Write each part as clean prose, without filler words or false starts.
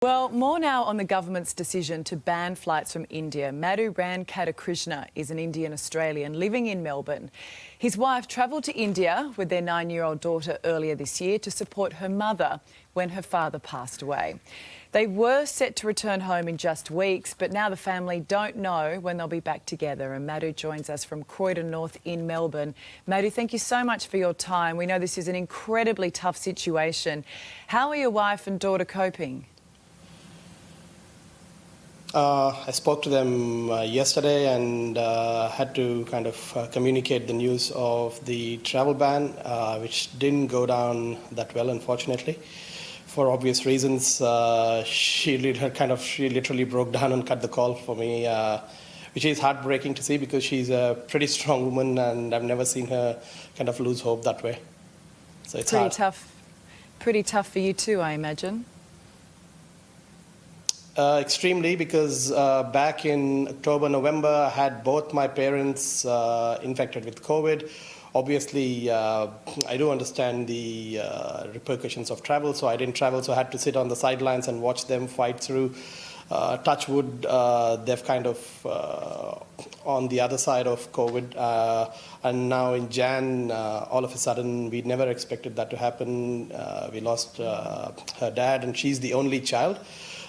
Well, more now on the government's decision to ban flights from India. Madhu Rankatakrishna is an Indian Australian living in Melbourne. His wife travelled to India with their 9-year-old daughter earlier this year to support her mother when her father passed away. They were set to return home in just weeks, but now the family don't know when they'll be back together. And Madhu joins us from Croydon North in Melbourne. Madhu, thank you so much for your time. We know this is an incredibly tough situation. How are your wife and daughter coping? I spoke to them yesterday and had to kind of communicate the news of the travel ban, which didn't go down that well, unfortunately. For obvious reasons, she literally broke down and cut the call for me, which is heartbreaking to see because she's a pretty strong woman and I've never seen her kind of lose hope that way. So it's pretty hard. tough. Pretty tough for you too, I imagine. Extremely, because back in October, November, I had both my parents infected with COVID. Obviously, I do understand the repercussions of travel, so I didn't travel, so I had to sit on the sidelines and watch them fight through. Touch wood, they've kind of on the other side of COVID. And now in Jan, all of a sudden, we never expected that to happen. We lost her dad, and she's the only child.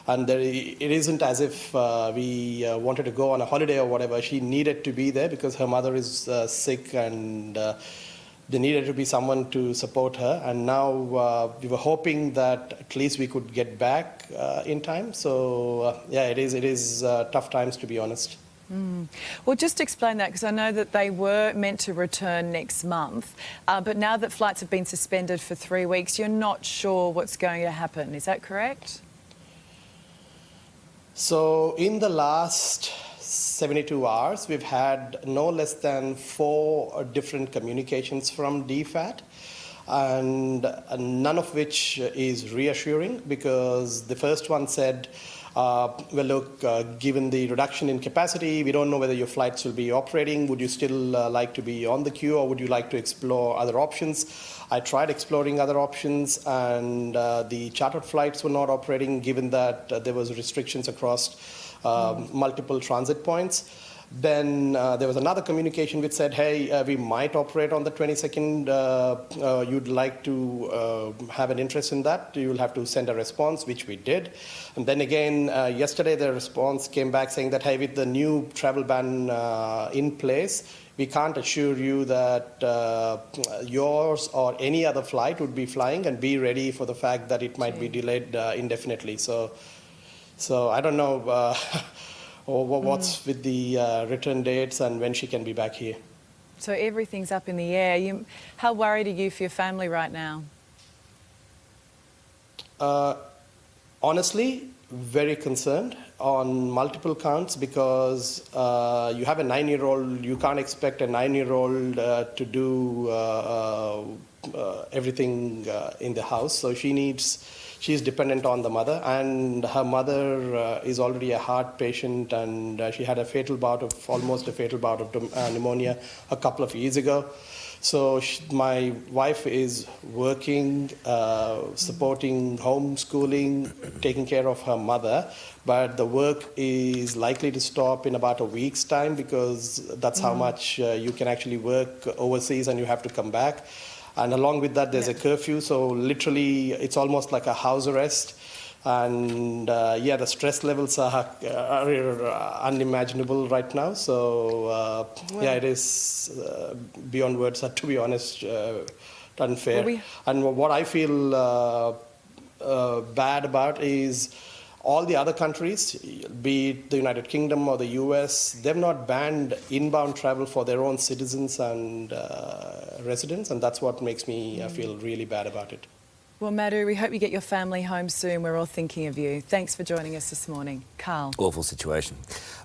And it isn't as if we wanted to go on a holiday or whatever. She needed to be there because her mother is sick and there needed to be someone to support her. And now we were hoping that at least we could get back in time. So yeah, it is tough times, to be honest. Well, just explain that, because I know that they were meant to return next month, but now that flights have been suspended for 3 weeks, you're not sure what's going to happen. Is that correct? So in the last 72 hours, we've had no less than 4 different communications from DFAT, and none of which is reassuring, because the first one said, well, look, given the reduction in capacity, we don't know whether your flights will be operating. Would you still like to be on the queue, or would you like to explore other options? I tried exploring other options, and the chartered flights were not operating, given that there was restrictions across multiple transit points. Then there was another communication which said, hey, we might operate on the 22nd. You'd like to have an interest in that. You'll have to send a response, which we did. And then again, yesterday the response came back saying that, hey, with the new travel ban in place, we can't assure you that yours or any other flight would be flying, and be ready for the fact that it might be delayed indefinitely. So I don't know what's with the return dates and when she can be back here. So everything's up in the air. How worried are you for your family right now? Honestly, very concerned on multiple counts, because you have a 9-year-old. You can't expect a 9-year-old to do everything in the house. So she's dependent on the mother, and her mother is already a heart patient, and she had almost a fatal bout of pneumonia a couple of years ago. So my wife is working, supporting homeschooling, taking care of her mother, but the work is likely to stop in about a week's time, because that's how much you can actually work overseas, and you have to come back. And along with that, there's a curfew, so literally it's almost like a house arrest. And yeah, the stress levels are unimaginable right now. So yeah, it is beyond words, to be honest, unfair. And what I feel bad about is all the other countries, be it the United Kingdom or the US, they've not banned inbound travel for their own citizens and residents, and that's what makes me feel really bad about it. Well, Madhu, we hope you get your family home soon. We're all thinking of you. Thanks for joining us this morning. Karl. Awful situation.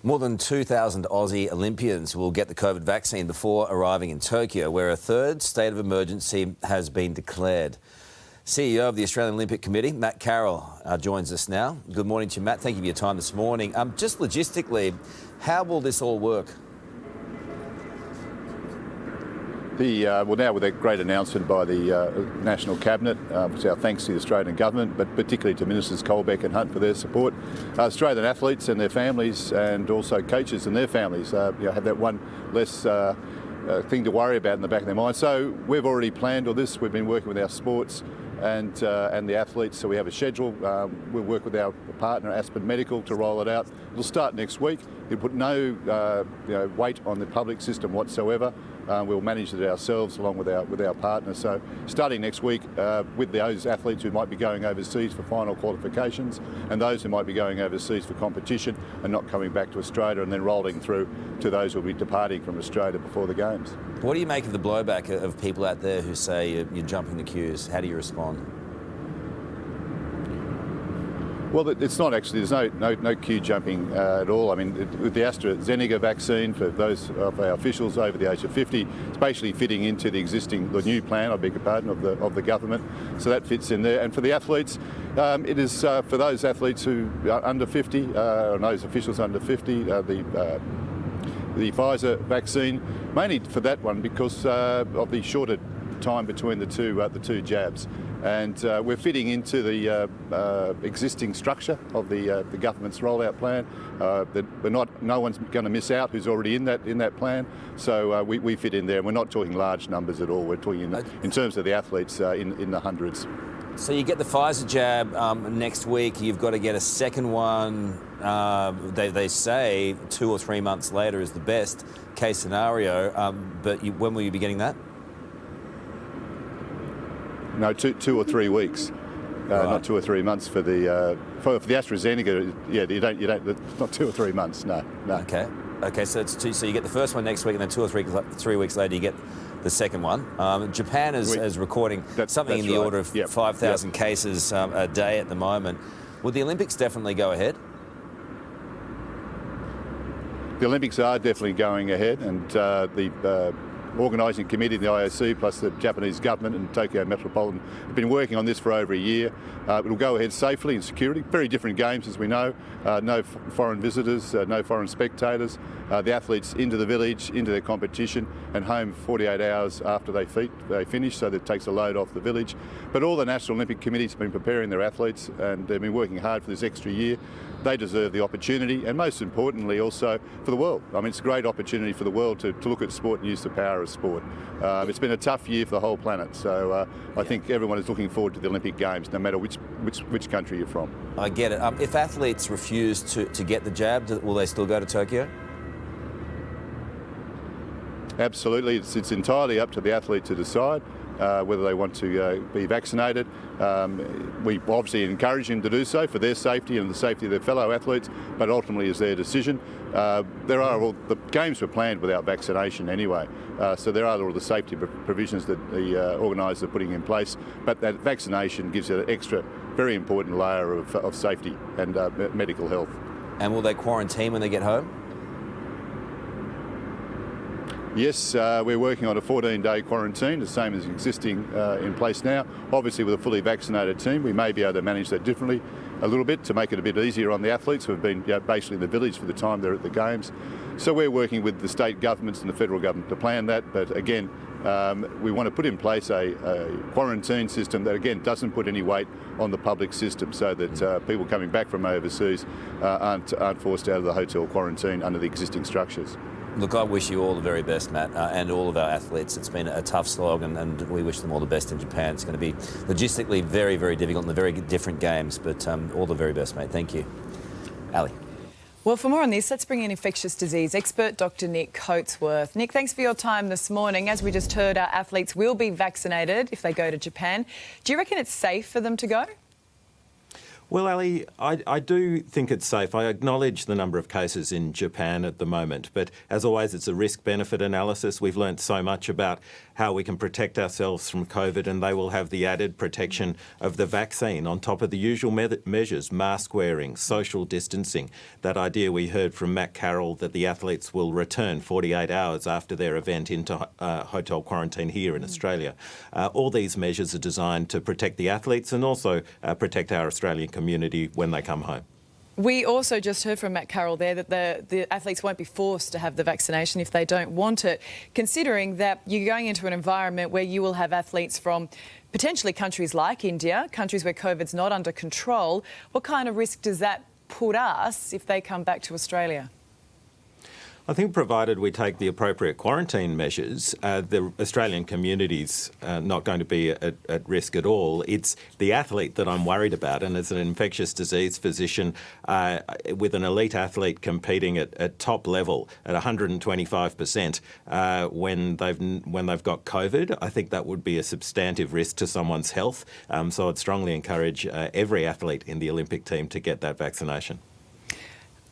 More than 2,000 Aussie Olympians will get the COVID vaccine before arriving in Tokyo, where a third state of emergency has been declared. CEO of the Australian Olympic Committee, Matt Karl, joins us now. Good morning to you, Matt. Thank you for your time this morning. Just logistically, how will this all work? Well, now with a great announcement by the National Cabinet, which our thanks to the Australian Government, but particularly to Ministers Colbeck and Hunt for their support. Australian athletes and their families, and also coaches and their families, have that one less thing to worry about in the back of their mind. So we've already planned all this. We've been working with our sports and the athletes, so we have a schedule. We'll work with our partner Aspen Medical to roll it out. It'll start next week. It'll put no weight on the public system whatsoever. We'll manage it ourselves along with our partners. So starting next week with those athletes who might be going overseas for final qualifications and those who might be going overseas for competition and not coming back to Australia, and then rolling through to those who will be departing from Australia before the Games. What do you make of the blowback of people out there who say you're jumping the queues? How do you respond? Well, it's not actually. There's no queue jumping at all. I mean, with the AstraZeneca vaccine, for those of our officials over the age of 50, it's basically fitting into the new plan, I beg your pardon, of the government. So that fits in there. And for the athletes, it is for those athletes who are under 50, and those officials under 50, the Pfizer vaccine, mainly for that one because of the shorter time between the two jabs. And we're fitting into the existing structure of the government's rollout plan. No one's going to miss out who's already in that plan. So we fit in there. We're not talking large numbers at all. We're talking in terms of the athletes in the hundreds. So you get the Pfizer jab next week. You've got to get a second one. They say 2 or 3 months later is the best case scenario. But when will you be getting that? No, 2 or 3 weeks, right. Not 2 or 3 months for the AstraZeneca. Yeah, you don't. It's not 2 or 3 months. No. Okay. So it's two. So you get the first one next week, and then 2 or 3 weeks later you get the second one. Japan is recording something in the order of 5,000 cases a day at the moment. Will the Olympics definitely go ahead? The Olympics are definitely going ahead, and the organising committee, the IOC, plus the Japanese government and Tokyo Metropolitan have been working on this for over a year. It will go ahead safely in security. Very different games, as we know. No foreign visitors, no foreign spectators. The athletes into the village, into their competition, and home 48 hours after they finish, so that takes a load off the village. But all the National Olympic Committees have been preparing their athletes, and they've been working hard for this extra year. They deserve the opportunity, and most importantly also for the world. I mean, it's a great opportunity for the world to look at sport and use the power of sport. It's been a tough year for the whole planet, so I think everyone is looking forward to the Olympic Games, no matter which country you're from. I get it. If athletes refuse to get the jab, will they still go to Tokyo? Absolutely. It's entirely up to the athlete to decide whether they want to be vaccinated. We obviously encourage them to do so for their safety and the safety of their fellow athletes, but ultimately it's their decision. The games were planned without vaccination anyway, so there are all the safety provisions that the organisers are putting in place, but that vaccination gives it an extra, very important layer of safety and medical health. And will they quarantine when they get home? Yes, we're working on a 14-day quarantine, the same as existing in place now. Obviously, with a fully vaccinated team, we may be able to manage that differently a little bit to make it a bit easier on the athletes who have been basically in the village for the time they're at the Games. So we're working with the state governments and the federal government to plan that. But again, we want to put in place a quarantine system that, again, doesn't put any weight on the public system, so that people coming back from overseas aren't forced out of the hotel quarantine under the existing structures. Look, I wish you all the very best, Matt, and all of our athletes. It's been a tough slog, and we wish them all the best in Japan. It's going to be logistically very, very difficult and very different games, but all the very best, mate. Thank you. Ali. Well, for more on this, let's bring in infectious disease expert Dr. Nick Coatsworth. Nick, thanks for your time this morning. As we just heard, our athletes will be vaccinated if they go to Japan. Do you reckon it's safe for them to go? Well, Ali, I do think it's safe. I acknowledge the number of cases in Japan at the moment, but as always, it's a risk-benefit analysis. We've learnt so much about how we can protect ourselves from COVID, and they will have the added protection of the vaccine on top of the usual measures, mask wearing, social distancing. That idea we heard from Matt Karl that the athletes will return 48 hours after their event into hotel quarantine here in Australia. All these measures are designed to protect the athletes and also protect our Australian community when they come home. We also just heard from Matt Karl there that the athletes won't be forced to have the vaccination if they don't want it, considering that you're going into an environment where you will have athletes from potentially countries like India, countries where COVID's not under control. What kind of risk does that put us if they come back to Australia? I think provided we take the appropriate quarantine measures, the Australian community's not going to be at risk at all. It's the athlete that I'm worried about, and as an infectious disease physician, with an elite athlete competing at top level at 125% when they've got COVID, I think that would be a substantive risk to someone's health. So I'd strongly encourage every athlete in the Olympic team to get that vaccination.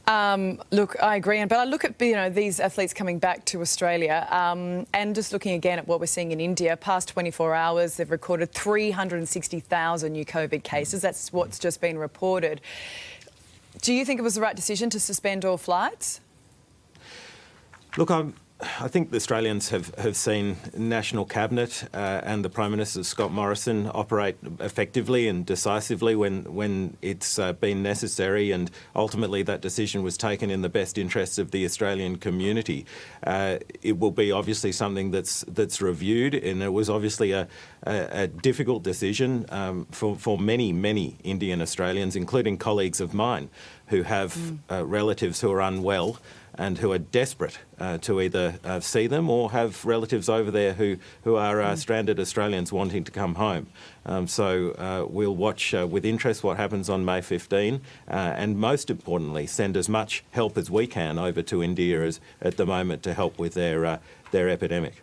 Look, I agree, but I look at these athletes coming back to Australia and just looking again at what we're seeing in India. Past 24 hours, they've recorded 360,000 new COVID cases. That's what's just been reported. Do you think it was the right decision to suspend all flights? Look, I think the Australians have seen National Cabinet and the Prime Minister, Scott Morrison, operate effectively and decisively when it's been necessary, and ultimately that decision was taken in the best interests of the Australian community. It will be obviously something that's reviewed, and it was obviously a difficult decision for many Indian Australians, including colleagues of mine who have relatives who are unwell and who are desperate to either see them or have relatives over there who are stranded Australians wanting to come home. So we'll watch with interest what happens on May 15 and most importantly send as much help as we can over to India at the moment to help with their epidemic.